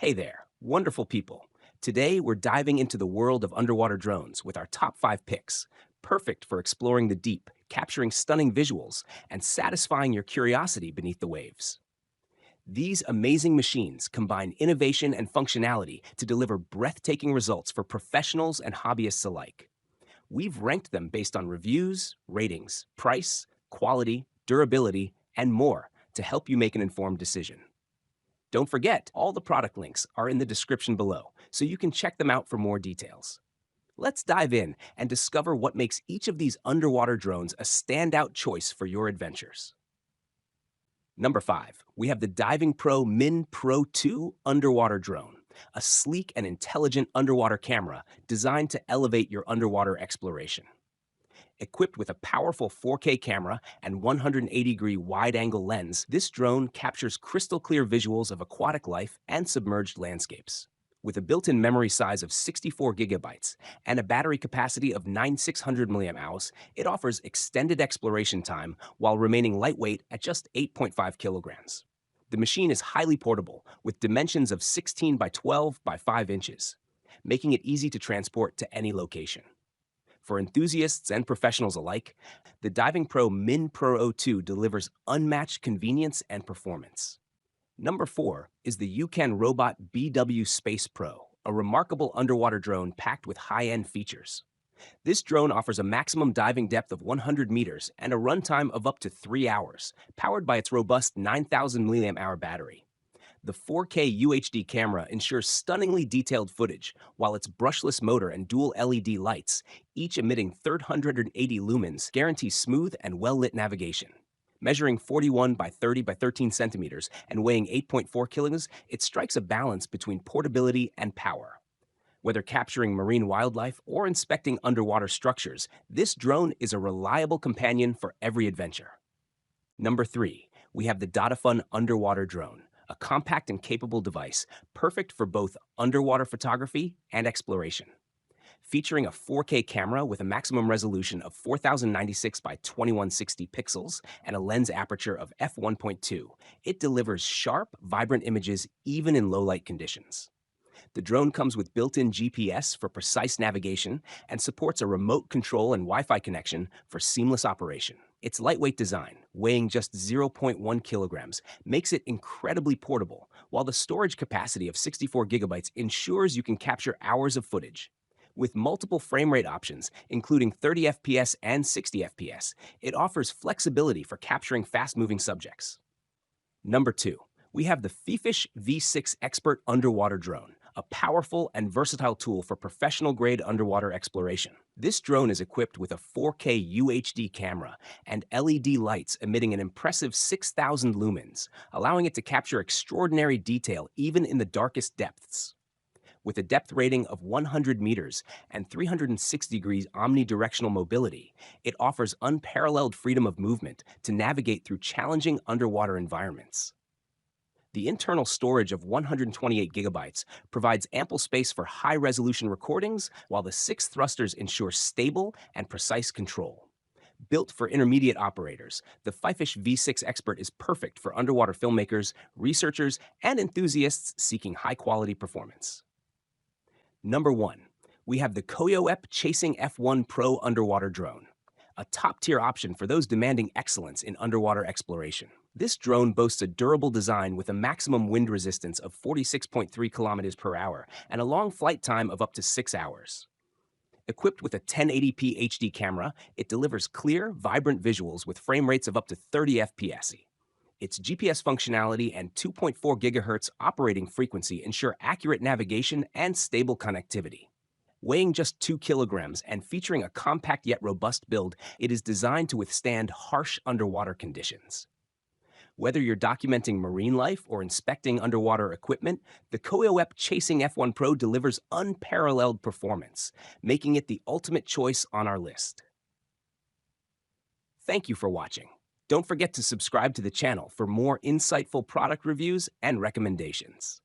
Hey there, wonderful people. Today, we're diving into the world of underwater drones with our top 5 picks, perfect for exploring the deep, capturing stunning visuals, and satisfying your curiosity beneath the waves. These amazing machines combine innovation and functionality to deliver breathtaking results for professionals and hobbyists alike. We've ranked them based on reviews, ratings, price, quality, durability, and more to help you make an informed decision. Don't forget, all the product links are in the description below, so you can check them out for more details. Let's dive in and discover what makes each of these underwater drones a standout choice for your adventures. Number 5, we have the Divingpro Min Pro 2 underwater drone, a sleek and intelligent underwater camera designed to elevate your underwater exploration. Equipped with a powerful 4K camera and 180-degree wide-angle lens, this drone captures crystal-clear visuals of aquatic life and submerged landscapes. With a built-in memory size of 64 gigabytes and a battery capacity of 9600 mAh, it offers extended exploration time while remaining lightweight at just 8.5 kilograms. The machine is highly portable, with dimensions of 16 by 12 by 5 inches, making it easy to transport to any location. For enthusiasts and professionals alike, the Divingpro Min Pro 2 delivers unmatched convenience and performance. Number 4 is the Youcan Robot BW Space Pro, a remarkable underwater drone packed with high-end features. This drone offers a maximum diving depth of 100 meters and a runtime of up to 3 hours, powered by its robust 9000 mAh battery. The 4K UHD camera ensures stunningly detailed footage, while its brushless motor and dual LED lights, each emitting 380 lumens, guarantee smooth and well-lit navigation. Measuring 41 by 30 by 13 centimeters and weighing 8.4 kilograms, it strikes a balance between portability and power. Whether capturing marine wildlife or inspecting underwater structures, this drone is a reliable companion for every adventure. Number 3, we have the Dadafun underwater drone, a compact and capable device perfect for both underwater photography and exploration. Featuring a 4K camera with a maximum resolution of 4096 by 2160 pixels and a lens aperture of f1.2, it delivers sharp, vibrant images even in low-light conditions. The drone comes with built-in GPS for precise navigation and supports a remote control and Wi-Fi connection for seamless operation. Its lightweight design, weighing just zero point 0.1 kilograms, makes it incredibly portable, while the storage capacity of 64 gigabytes ensures you can capture hours of footage. With multiple frame rate options, including 30 FPS and 60 FPS, it offers flexibility for capturing fast-moving subjects. Number 2, we have the Fifish V6 Expert Underwater Drone, a powerful and versatile tool for professional-grade underwater exploration. This drone is equipped with a 4K UHD camera and LED lights emitting an impressive 6,000 lumens, allowing it to capture extraordinary detail even in the darkest depths. With a depth rating of 100 meters and 360 degrees omnidirectional mobility, it offers unparalleled freedom of movement to navigate through challenging underwater environments. The internal storage of 128 gigabytes provides ample space for high-resolution recordings, while the 6 thrusters ensure stable and precise control. Built for intermediate operators, the Fifish V6 Expert is perfect for underwater filmmakers, researchers, and enthusiasts seeking high-quality performance. Number 1, we have the Koeoep Chasing F1 Pro underwater drone, a top-tier option for those demanding excellence in underwater exploration. This drone boasts a durable design with a maximum wind resistance of 46.3 kilometers per hour and a long flight time of up to 6 hours. Equipped with a 1080p HD camera, it delivers clear, vibrant visuals with frame rates of up to 30 FPS. Its GPS functionality and 2.4 gigahertz operating frequency ensure accurate navigation and stable connectivity. Weighing just 2 kilograms and featuring a compact yet robust build, it is designed to withstand harsh underwater conditions. Whether you're documenting marine life or inspecting underwater equipment, the Koeoep Chasing F1 Pro delivers unparalleled performance, making it the ultimate choice on our list. Thank you for watching. Don't forget to subscribe to the channel for more insightful product reviews and recommendations.